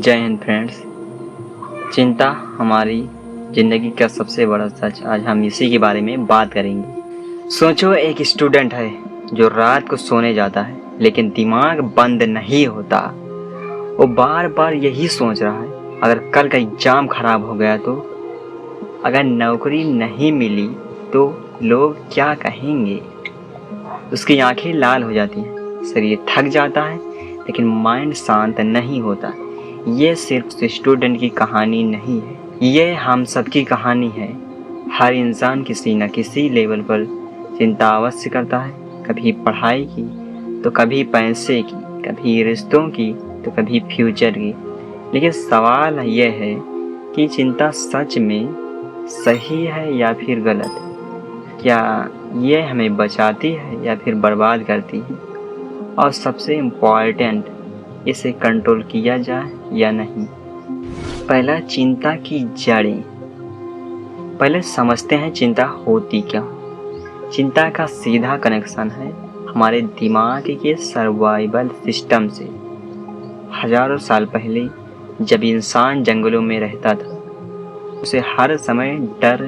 जय हिंद फ्रेंड्स। चिंता हमारी ज़िंदगी का सबसे बड़ा सच। आज हम इसी के बारे में बात करेंगे। सोचो, एक स्टूडेंट है जो रात को सोने जाता है लेकिन दिमाग बंद नहीं होता। वो बार बार यही सोच रहा है, अगर कल का एग्ज़ाम खराब हो गया तो, अगर नौकरी नहीं मिली तो लोग क्या कहेंगे। उसकी आंखें लाल हो जाती हैं, शरीर थक जाता है लेकिन माइंड शांत नहीं होता। ये सिर्फ स्टूडेंट की कहानी नहीं है, ये हम सबकी कहानी है। हर इंसान किसी न किसी लेवल पर चिंता अवश्य करता है। कभी पढ़ाई की तो कभी पैसे की, कभी रिश्तों की तो कभी फ्यूचर की। लेकिन सवाल यह है कि चिंता सच में सही है या फिर गलत? क्या ये हमें बचाती है या फिर बर्बाद करती है? और सबसे इम्पॉर्टेंट, इसे कंट्रोल किया जाए या नहीं। पहला, चिंता की जड़ें। पहले समझते हैं चिंता होती क्या। चिंता का सीधा कनेक्शन है हमारे दिमाग के सर्वाइवल सिस्टम से। हजारों साल पहले जब इंसान जंगलों में रहता था, उसे हर समय डर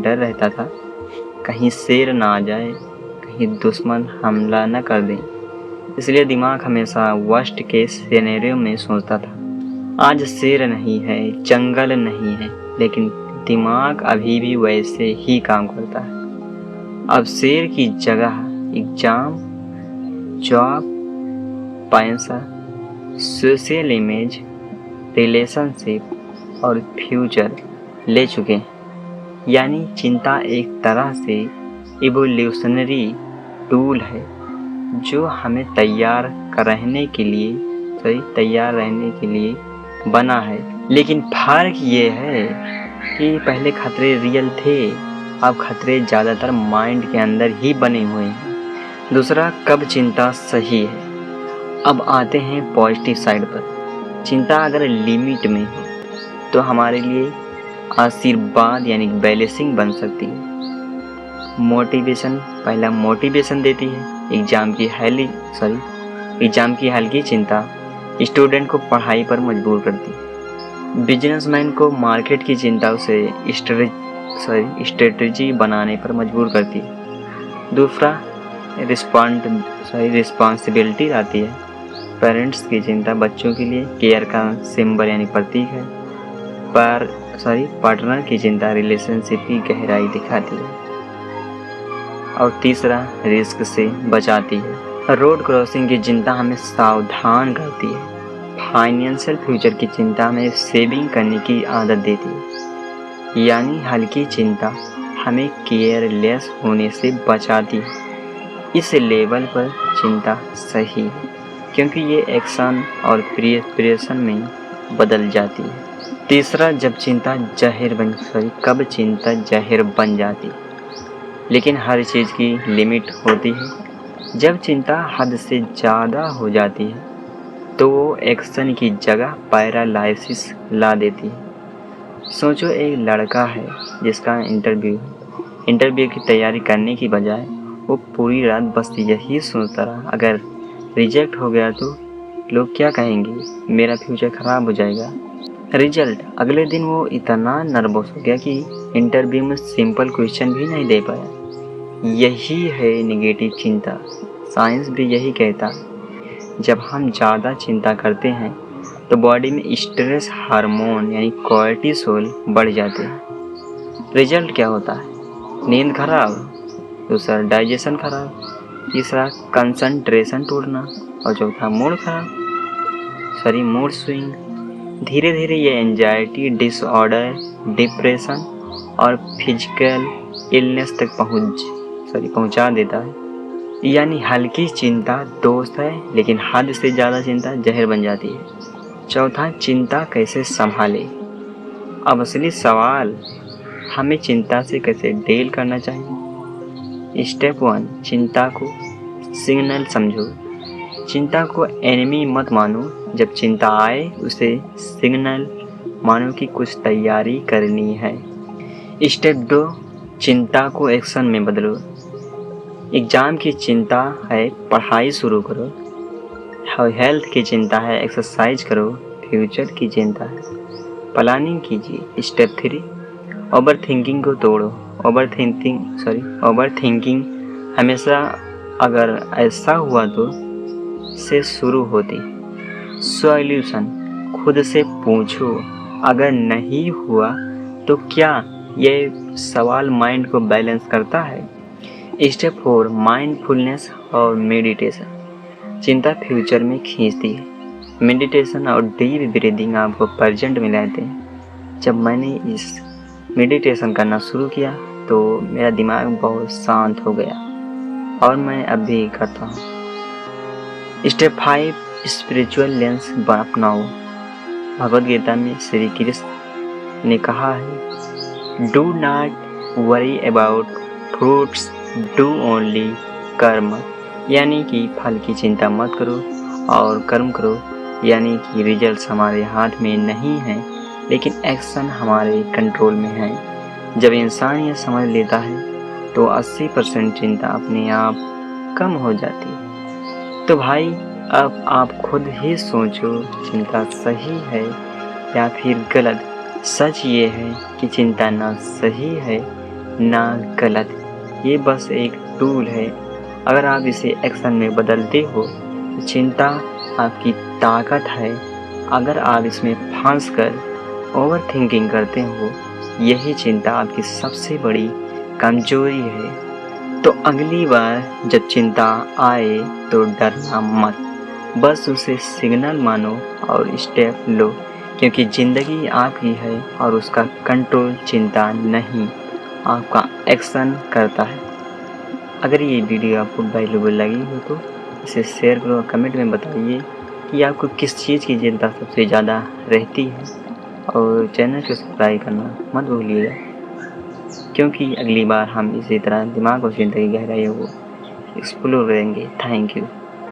रहता था, कहीं शेर ना आ जाए, कहीं दुश्मन हमला न कर दे। इसलिए दिमाग हमेशा वर्स्ट केस सिनेरियो में सोचता था। आज शेर नहीं है, जंगल नहीं है, लेकिन दिमाग अभी भी वैसे ही काम करता है। अब शेर की जगह एग्जाम, जॉब, पैसा, सोशल इमेज, रिलेशनशिप और फ्यूचर ले चुके हैं। यानी चिंता एक तरह से इवोल्यूशनरी टूल है जो हमें तैयार रहने के लिए बना है। लेकिन फर्क ये है कि पहले खतरे रियल थे, अब खतरे ज़्यादातर माइंड के अंदर ही बने हुए हैं। दूसरा, कब चिंता सही है। अब आते हैं पॉजिटिव साइड पर। चिंता अगर लिमिट में हो तो हमारे लिए आशीर्वाद यानी ब्लेसिंग बन सकती है। मोटिवेशन देती है। एग्जाम की हल्की चिंता स्टूडेंट को पढ़ाई पर मजबूर करती है। बिजनेसमैन को मार्केट की चिंता उसे स्ट्रेटजी बनाने पर मजबूर करती है। दूसरा, रिस्पॉन्सिबिलिटी आती है। पेरेंट्स की चिंता बच्चों के लिए केयर का सिंबल यानी प्रतीक है। पार्टनर की चिंता रिलेशनशिप की गहराई दिखाती है। और तीसरा, रिस्क से बचाती है। रोड क्रॉसिंग की चिंता हमें सावधान करती है। फाइनेंशियल फ्यूचर की चिंता हमें सेविंग करने की आदत देती है। यानी हल्की चिंता हमें केयरलेस होने से बचाती है। इस लेवल पर चिंता सही है क्योंकि ये एक्शन और प्रिपरेशन में बदल जाती है। तीसरा, कब चिंता जहर बन जाती है। लेकिन हर चीज़ की लिमिट होती है। जब चिंता हद से ज़्यादा हो जाती है तो वो एक्शन की जगह पैरालाइसिस ला देती है। सोचो, एक लड़का है जिसका इंटरव्यू की तैयारी करने की बजाय वो पूरी रात बस यही सोचता रहा, अगर रिजेक्ट हो गया तो लोग क्या कहेंगे, मेरा फ्यूचर ख़राब हो जाएगा। रिजल्ट, अगले दिन वो इतना नर्वस हो गया कि इंटरव्यू में सिंपल क्वेश्चन भी नहीं दे पाया। यही है नेगेटिव चिंता। साइंस भी यही कहता है। जब हम ज़्यादा चिंता करते हैं तो बॉडी में स्ट्रेस हार्मोन यानी कोर्टिसोल बढ़ जाते हैं। रिजल्ट क्या होता है? नींद खराब, दूसरा डाइजेशन खराब, तीसरा कंसंट्रेशन टूटना और चौथा मूड स्विंग। धीरे धीरे ये एंजाइटी डिसऑर्डर, डिप्रेशन और फिजिकल इलनेस तक पहुंचा देता है। यानी हल्की चिंता दोस्त है, लेकिन हद से ज़्यादा चिंता जहर बन जाती है। चौथा, चिंता कैसे संभाले। अब असली सवाल, हमें चिंता से कैसे डील करना चाहिए। स्टेप 1, चिंता को सिग्नल समझो। चिंता को एनिमी मत मानो। जब चिंता आए उसे सिग्नल मानो कि कुछ तैयारी करनी है। स्टेप 2, चिंता को एक्शन में बदलो। एग्ज़ाम की चिंता है, पढ़ाई शुरू करो। हेल्थ की चिंता है, एक्सरसाइज करो। फ्यूचर की चिंता है। प्लानिंग कीजिए। स्टेप 3, ओवर थिंकिंग को तोड़ो। ओवर थिंकिंग हमेशा अगर ऐसा हुआ तो से शुरू होती। सॉल्यूशन खुद से पूछो, अगर नहीं हुआ तो क्या ये सवाल माइंड को बैलेंस करता है। स्टेप 4, माइंडफुलनेस और मेडिटेशन चिंता फ्यूचर में खींचती है। मेडिटेशन और डीप ब्रीदिंग आपको प्रेजेंट में लाते हैं। जब मैंने इस मेडिटेशन करना शुरू किया तो मेरा दिमाग बहुत शांत हो गया और मैं अब भी करता हूँ। स्टेप 5, स्पिरिचुअल लेंस अपनाओ। भगवद गीता में श्री कृष्ण ने कहा है, do not worry about fruits, do only कर्म, यानी कि फल की चिंता मत करो और कर्म करो, यानी कि रिजल्ट्स हमारे हाथ में नहीं है लेकिन एक्शन हमारे कंट्रोल में है। जब इंसान ये समझ लेता है तो 80% चिंता अपने आप कम हो जाती है। तो भाई अब आप खुद ही सोचो, चिंता सही है या फिर गलत। सच ये है कि चिंता ना सही है ना गलत, ये बस एक टूल है। अगर आप इसे एक्शन में बदलते हो तो चिंता आपकी ताकत है। अगर आप इसमें फंस कर ओवर थिंकिंग करते हो, यही चिंता आपकी सबसे बड़ी कमजोरी है। तो अगली बार जब चिंता आए तो डरना मत, बस उसे सिग्नल मानो और स्टेप लो, क्योंकि ज़िंदगी आपकी है और उसका कंट्रोल चिंता नहीं, आपका एक्शन करता है। अगर ये वीडियो आपको वैल्यूबल लगी हो तो इसे शेयर करो और कमेंट में बताइए कि आपको किस चीज़ की चिंता सबसे ज़्यादा रहती है, और चैनल को सब्सक्राइब करना मत भूलिएगा, क्योंकि अगली बार हम इसी तरह दिमाग और चिंता की गहराइयों को एक्सप्लोर करेंगे। Thank you.